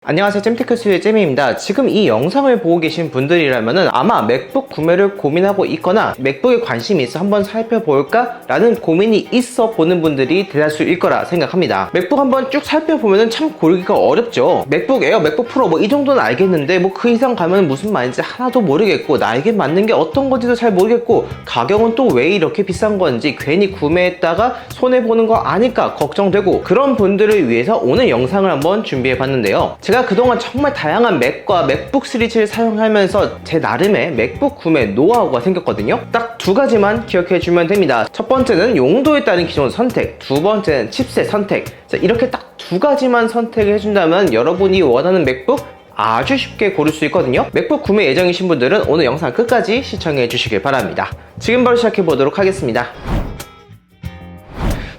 안녕하세요, 잼테크스의 잼입니다. 지금 이 영상을 보고 계신 분들이라면 아마 맥북 구매를 고민하고 있거나 맥북에 관심이 있어 한번 살펴볼까? 라는 고민이 있어 보는 분들이 대다수일 거라 생각합니다. 맥북 한번 쭉 살펴보면 참 고르기가 어렵죠. 맥북 에어, 맥북 프로 이 정도는 알겠는데 그 이상 가면 무슨 말인지 하나도 모르겠고 나에게 맞는 게 어떤 건지도 잘 모르겠고 가격은 또 왜 이렇게 비싼 건지 괜히 구매했다가 손해보는 거 아닐까 걱정되고 그런 분들을 위해서 오늘 영상을 한번 준비해 봤는데요. 제가 그동안 정말 다양한 맥과 맥북 시리즈를 사용하면서 제 나름의 맥북 구매 노하우가 생겼거든요. 딱 두 가지만 기억해 주면 됩니다. 첫 번째는 용도에 따른 기존 선택, 두 번째는 칩셋 선택. 자, 이렇게 딱 두 가지만 선택을 해준다면 여러분이 원하는 맥북 아주 쉽게 고를 수 있거든요. 맥북 구매 예정이신 분들은 오늘 영상 끝까지 시청해 주시길 바랍니다. 지금 바로 시작해 보도록 하겠습니다.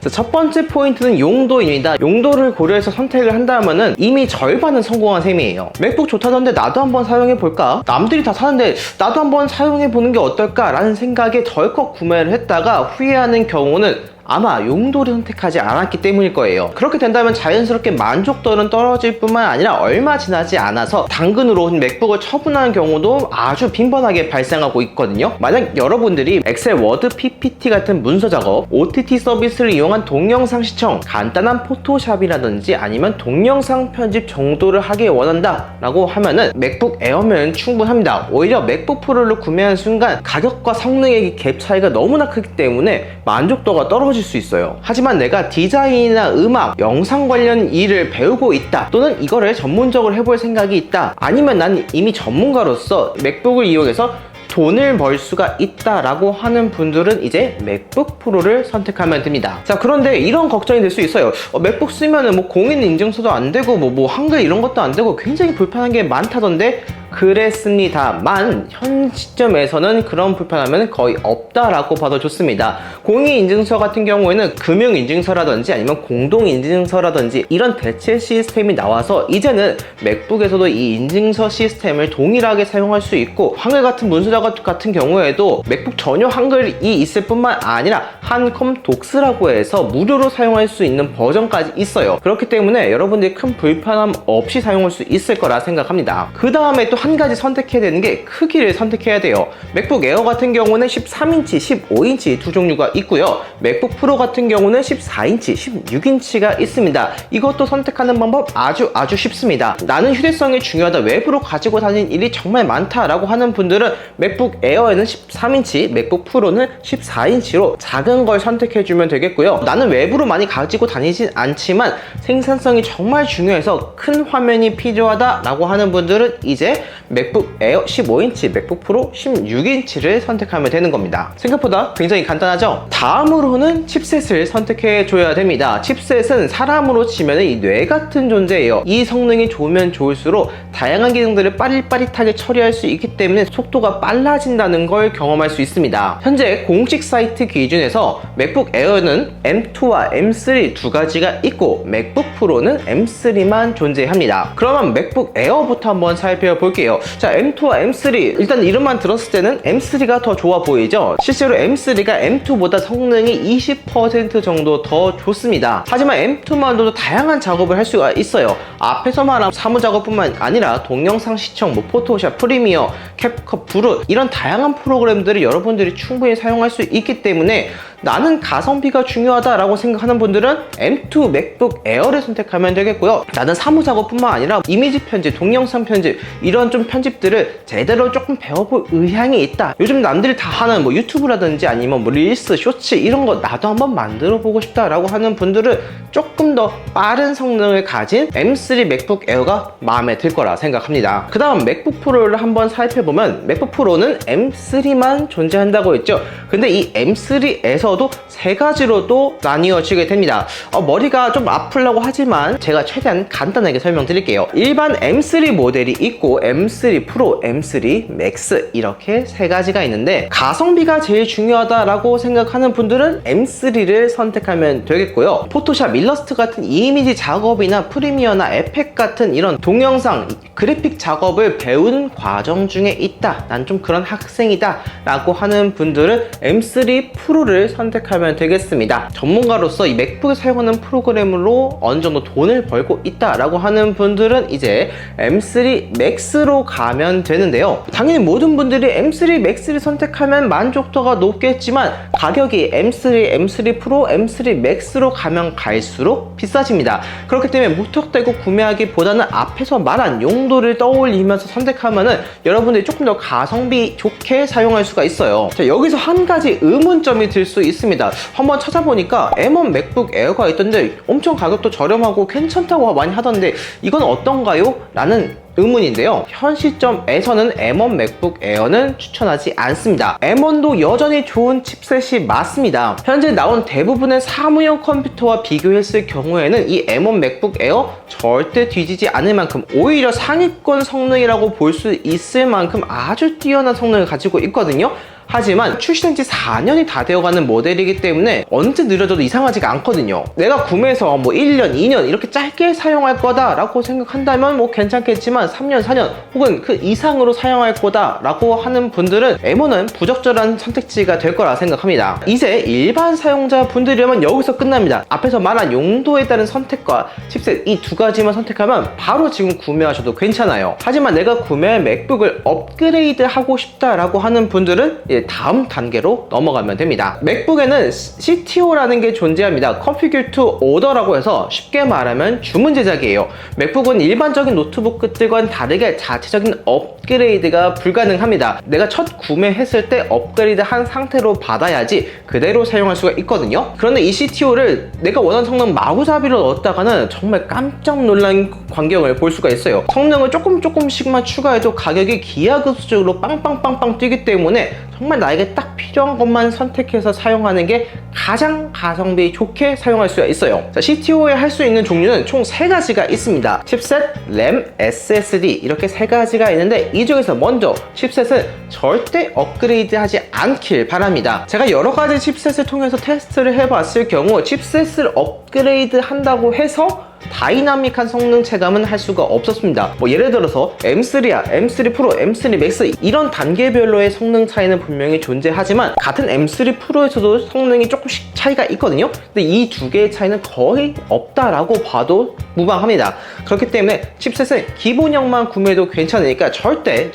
첫 번째 포인트는 용도입니다. 용도를 고려해서 선택을 한다면은 이미 절반은 성공한 셈이에요. 맥북 좋다던데 나도 한번 사용해볼까? 남들이 다 사는데 나도 한번 사용해보는 게 어떨까? 라는 생각에 덜컥 구매를 했다가 후회하는 경우는 아마 용도를 선택하지 않았기 때문일 거예요. 그렇게 된다면 자연스럽게 만족도는 떨어질 뿐만 아니라 얼마 지나지 않아서 당근으로 맥북을 처분하는 경우도 아주 빈번하게 발생하고 있거든요. 만약 여러분들이 엑셀, 워드, PPT 같은 문서 작업, OTT 서비스를 이용한 동영상 시청, 간단한 포토샵이라든지 아니면 동영상 편집 정도를 하길 원한다 라고 하면은 맥북 에어면 충분합니다. 오히려 맥북 프로를 구매한 순간 가격과 성능의 갭 차이가 너무나 크기 때문에 만족도가 떨어질 수 있어요. 하지만 내가 디자인이나 음악, 영상 관련 일을 배우고 있다, 또는 이거를 전문적으로 해볼 생각이 있다, 아니면 난 이미 전문가로서 맥북을 이용해서 돈을 벌 수가 있다라고 하는 분들은 이제 맥북 프로를 선택하면 됩니다. 자, 그런데 이런 걱정이 될 수 있어요. 맥북 쓰면은 공인 인증서도 안 되고 한글 이런 것도 안 되고 굉장히 불편한 게 많다던데 그랬습니다만 현 시점에서는 그런 불편함은 거의 없다라고 봐도 좋습니다. 공인인증서 같은 경우에는 금융인증서라든지 아니면 공동인증서라든지 이런 대체 시스템이 나와서 이제는 맥북에서도 이 인증서 시스템을 동일하게 사용할 수 있고 한글 같은 문서 작업 같은 경우에도 맥북 전용 한글이 있을 뿐만 아니라 한컴 독스라고 해서 무료로 사용할 수 있는 버전까지 있어요. 그렇기 때문에 여러분들이 큰 불편함 없이 사용할 수 있을 거라 생각합니다. 그 다음에 또 한 가지 선택해야 되는 게 크기를 선택해야 돼요. 맥북 에어 같은 경우는 13인치, 15인치 두 종류가 있고요. 맥북 프로 같은 경우는 14인치, 16인치가 있습니다. 이것도 선택하는 방법 아주 쉽습니다. 나는 휴대성이 중요하다, 외부로 가지고 다니는 일이 정말 많다라고 하는 분들은 맥북 에어에는 13인치, 맥북 프로는 14인치로 작은 걸 선택해주면 되겠고요. 나는 외부로 많이 가지고 다니진 않지만 생산성이 정말 중요해서 큰 화면이 필요하다라고 하는 분들은 이제 맥북 에어 15인치, 맥북 프로 16인치를 선택하면 되는 겁니다. 생각보다 굉장히 간단하죠? 다음으로는 칩셋을 선택해 줘야 됩니다. 칩셋은 사람으로 치면 이 뇌 같은 존재예요. 이 성능이 좋으면 좋을수록 다양한 기능들을 빠릿빠릿하게 처리할 수 있기 때문에 속도가 빨라진다는 걸 경험할 수 있습니다. 현재 공식 사이트 기준에서 맥북 에어는 M2와 M3 두 가지가 있고 맥북 프로는 M3만 존재합니다. 그러면 맥북 에어부터 한번 살펴볼게요. 자, M2와 M3 일단 이름만 들었을 때는 M3가 더 좋아 보이죠? 실제로 M3가 M2보다 성능이 20% 정도 더 좋습니다. 하지만 M2만으로도 다양한 작업을 할 수가 있어요. 앞에서 말한 사무 작업뿐만 아니라 동영상 시청, 포토샵, 프리미어, 캡컷, 브룻 이런 다양한 프로그램들을 여러분들이 충분히 사용할 수 있기 때문에 나는 가성비가 중요하다라고 생각하는 분들은 M2 맥북 에어를 선택하면 되겠고요. 나는 사무 작업뿐만 아니라 이미지 편집, 동영상 편집 이런 좀 편집들을 제대로 조금 배워볼 의향이 있다. 요즘 남들이 다 하는 유튜브라든지 아니면 릴스, 쇼츠 이런 거 나도 한번 만들어 보고 싶다라고 하는 분들은 조금 더 빠른 성능을 가진 M3 맥북 에어가 마음에 들 거라 생각합니다. 그 다음 맥북 프로를 한번 살펴보면 맥북 프로는 M3만 존재한다고 했죠. 근데 이 M3에서도 세 가지로도 나뉘어지게 됩니다. 머리가 좀 아프려고 하지만 제가 최대한 간단하게 설명드릴게요. 일반 M3 모델이 있고 M3 프로, M3 맥스 이렇게 세 가지가 있는데 가성비가 제일 중요하다라고 생각하는 분들은 M3를 선택하면 되겠고요. 포토샵, 일러스트 같은 이미지 작업이나 프리미어나 에펙 같은 이런 동영상, 그래픽 작업을 배우는 과정 중에 있다, 난 좀 그런 학생이다 라고 하는 분들은 M3 프로를 선택하면 되겠습니다. 전문가로서 이 맥북에 사용하는 프로그램으로 어느 정도 돈을 벌고 있다라고 하는 분들은 이제 M3 Max로 가면 되는데요. 당연히 모든 분들이 M3 Max를 선택하면 만족도가 높겠지만 가격이 M3, M3 Pro, M3 Max로 가면 갈수록 비싸집니다. 그렇기 때문에 무턱대고 구매하기보다는 앞에서 말한 용도를 떠올리면서 선택하면은 여러분들이 조금 더 가성비 좋게 사용할 수가 있어요. 자, 여기서 한 가지 의문점이 들 수 있습니다. 한번 찾아보니까 M1 맥북 에어가 있던데 엄청 가격도 저렴하고 괜찮다고 많이 하던데 이건 어떤가요? 라는 의문인데요. 현 시점에서는 M1 맥북 에어는 추천하지 않습니다. M1도 여전히 좋은 칩셋이 맞습니다. 현재 나온 대부분의 사무용 컴퓨터와 비교했을 경우에는 이 M1 맥북 에어 절대 뒤지지 않을 만큼 오히려 상위권 성능이라고 볼 수 있을 만큼 아주 뛰어난 성능을 가지고 있거든요. 하지만 출시된 지 4년이 다 되어가는 모델이기 때문에 언제 느려져도 이상하지가 않거든요. 내가 구매해서 뭐 1년, 2년 이렇게 짧게 사용할 거다 라고 생각한다면 뭐 괜찮겠지만 3년, 4년 혹은 그 이상으로 사용할 거다 라고 하는 분들은 M1은 부적절한 선택지가 될 거라 생각합니다. 이제 일반 사용자 분들이라면 여기서 끝납니다. 앞에서 말한 용도에 따른 선택과 칩셋 이 두 가지만 선택하면 바로 지금 구매하셔도 괜찮아요. 하지만 내가 구매할 맥북을 업그레이드 하고 싶다라고 하는 분들은 다음 단계로 넘어가면 됩니다. 맥북에는 CTO라는 게 존재합니다. Configure to Order라고 해서 쉽게 말하면 주문 제작이에요. 맥북은 일반적인 노트북들과는 다르게 자체적인 업그레이드가 불가능합니다. 내가 첫 구매했을 때 업그레이드 한 상태로 받아야지 그대로 사용할 수가 있거든요. 그런데 이 CTO를 내가 원하는 성능 마구잡이로 넣었다가는 정말 깜짝 놀란 광경을 볼 수가 있어요. 성능을 조금씩만 추가해도 가격이 기하급수적으로 빵빵빵빵 뛰기 때문에 정말 나에게 딱 필요한 것만 선택해서 사용하는 게 가장 가성비 좋게 사용할 수가 있어요. 자, CTO에 할 수 있는 종류는 총 3가지가 있습니다. 칩셋, 램, SSD 이렇게 3가지가 있는데 이 중에서 먼저 칩셋은 절대 업그레이드 하지 않길 바랍니다. 제가 여러 가지 칩셋을 통해서 테스트를 해봤을 경우 칩셋을 업그레이드 한다고 해서 다이나믹한 성능 체감은 할 수가 없었습니다. 뭐 예를 들어서 M3야, M3 프로, M3 맥스 이런 단계별로의 성능 차이는 분명히 존재하지만 같은 M3 프로에서도 성능이 조금씩 차이가 있거든요. 근데 이 두 개의 차이는 거의 없다라고 봐도 무방합니다. 그렇기 때문에 칩셋은 기본형만 구매해도 괜찮으니까 절대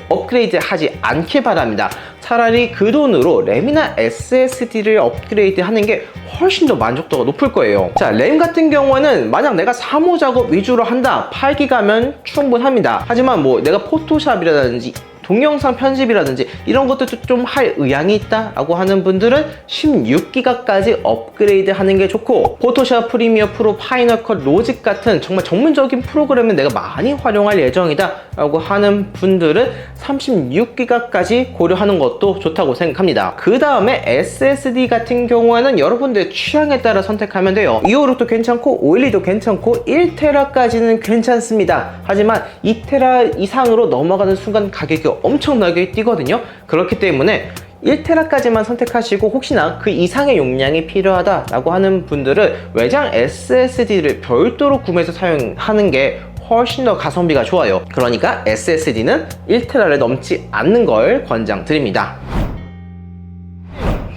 업그레이드 하지 않길 바랍니다. 차라리 그 돈으로 램이나 SSD를 업그레이드 하는 게 훨씬 더 만족도가 높을 거예요. 자, 램 같은 경우에는 만약 내가 사무 작업 위주로 한다 8기가면 충분합니다. 하지만 뭐 내가 포토샵이라든지 동영상 편집이라든지 이런 것들도 좀 할 의향이 있다 라고 하는 분들은 16기가까지 업그레이드 하는 게 좋고 포토샵, 프리미어 프로, 파이널 컷, 로직 같은 정말 전문적인 프로그램을 내가 많이 활용할 예정이다 라고 하는 분들은 36기가까지 고려하는 것도 좋다고 생각합니다. 그 다음에 SSD 같은 경우에는 여러분들의 취향에 따라 선택하면 돼요. 256도 괜찮고 512도 괜찮고 1테라까지는 괜찮습니다. 하지만 2테라 이상으로 넘어가는 순간 가격이 엄청나게 뛰거든요. 그렇기 때문에 1테라까지만 선택하시고 혹시나 그 이상의 용량이 필요하다라고 하는 분들은 외장 SSD를 별도로 구매해서 사용하는 게 훨씬 더 가성비가 좋아요. 그러니까 SSD는 1테라를 넘지 않는 걸 권장드립니다.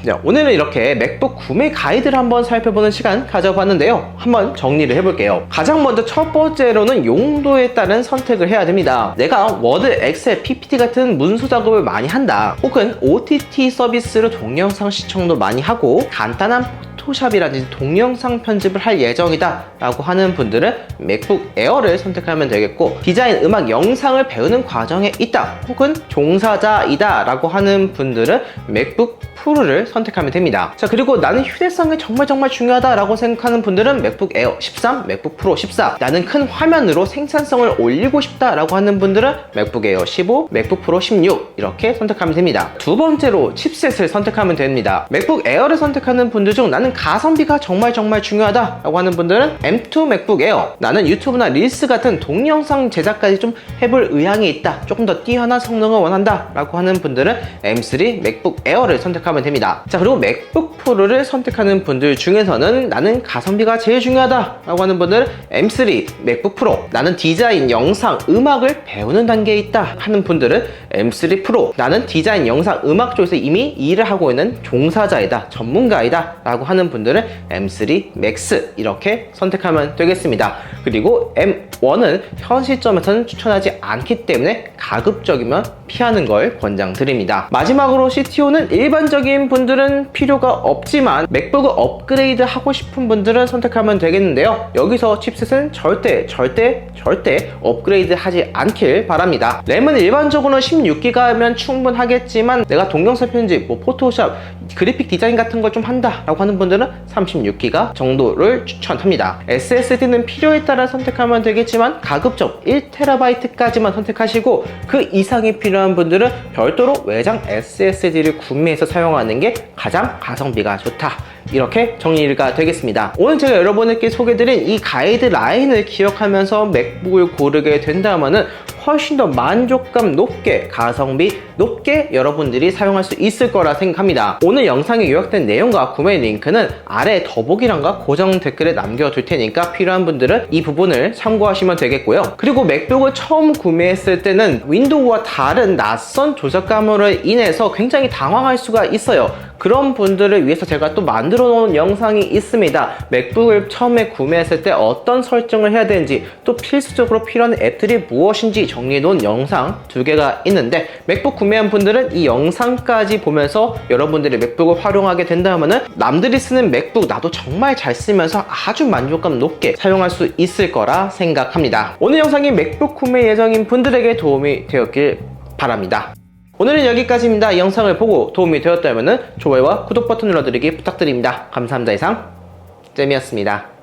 네, 오늘은 이렇게 맥북 구매 가이드를 한번 살펴보는 시간 가져봤는데요. 한번 정리를 해볼게요. 가장 먼저 첫 번째로는 용도에 따른 선택을 해야 됩니다. 내가 워드, 엑셀, PPT 같은 문서 작업을 많이 한다. 혹은 OTT 서비스로 동영상 시청도 많이 하고 간단한 포토샵이라든지 동영상 편집을 할 예정이다 라고 하는 분들은 맥북 에어를 선택하면 되겠고, 디자인, 음악, 영상을 배우는 과정에 있다 혹은 종사자이다 라고 하는 분들은 맥북 프로를 선택하면 됩니다. 자, 그리고 나는 휴대성이 정말 중요하다 라고 생각하는 분들은 맥북 에어 13, 맥북 프로 14, 나는 큰 화면으로 생산성을 올리고 싶다 라고 하는 분들은 맥북 에어 15, 맥북 프로 16 이렇게 선택하면 됩니다. 두 번째로 칩셋을 선택하면 됩니다. 맥북 에어를 선택하는 분들 중 나는 가성비가 정말 중요하다라고 하는 분들은 M2 맥북 에어. 나는 유튜브나 릴스 같은 동영상 제작까지 좀 해볼 의향이 있다, 조금 더 뛰어난 성능을 원한다 라고 하는 분들은 M3 맥북 에어를 선택하면 됩니다. 자, 그리고 맥북 프로를 선택하는 분들 중에서는 나는 가성비가 제일 중요하다 라고 하는 분들은 M3 맥북 프로, 나는 디자인, 영상, 음악을 배우는 단계에 있다 하는 분들은 M3 프로, 나는 디자인, 영상, 음악 쪽에서 이미 일을 하고 있는 종사자이다, 전문가이다 라고 하는 분들은 M3 맥스 이렇게 선택하면 되겠습니다. 그리고 M1은 현 시점에서는 추천하지 않기 때문에 가급적이면 피하는 걸 권장드립니다. 마지막으로 CTO는 일반적인 분들은 필요가 없지만 맥북을 업그레이드 하고 싶은 분들은 선택하면 되겠는데요. 여기서 칩셋은 절대 업그레이드 하지 않길 바랍니다. 램은 일반적으로는 16기가면 충분하겠지만 내가 동영상 편집, 포토샵, 그래픽 디자인 같은 걸 좀 한다 라고 하는 분들은 36기가 정도를 추천합니다. SSD는 필요에 따라 선택하면 되겠지만 가급적 1TB까지만 선택하시고 그 이상이 필요한 분들은 별도로 외장 SSD를 구매해서 사용하는 게 가장 가성비가 좋다, 이렇게 정리가 되겠습니다. 오늘 제가 여러분께 소개드린 이 가이드라인을 기억하면서 맥북을 고르게 된다면은 훨씬 더 만족감 높게, 가성비 높게 여러분들이 사용할 수 있을 거라 생각합니다. 오늘 영상에 요약된 내용과 구매 링크는 아래 더보기란과 고정 댓글에 남겨둘 테니까 필요한 분들은 이 부분을 참고하시면 되겠고요. 그리고 맥북을 처음 구매했을 때는 윈도우와 다른 낯선 조작감으로 인해서 굉장히 당황할 수가 있어요. 그런 분들을 위해서 제가 또 만들어 놓은 영상이 있습니다. 맥북을 처음에 구매했을 때 어떤 설정을 해야 되는지, 또 필수적으로 필요한 앱들이 무엇인지 정리해 놓은 영상 2개가 있는데, 맥북 구매한 분들은 이 영상까지 보면서 여러분들이 맥북을 활용하게 된다면 남들이 쓰는 맥북 나도 정말 잘 쓰면서 아주 만족감 높게 사용할 수 있을 거라 생각합니다. 오늘 영상이 맥북 구매 예정인 분들에게 도움이 되었길 바랍니다. 오늘은 여기까지입니다. 이 영상을 보고 도움이 되었다면 좋아요와 구독 버튼 눌러드리기 부탁드립니다. 감사합니다. 이상 잼이었습니다.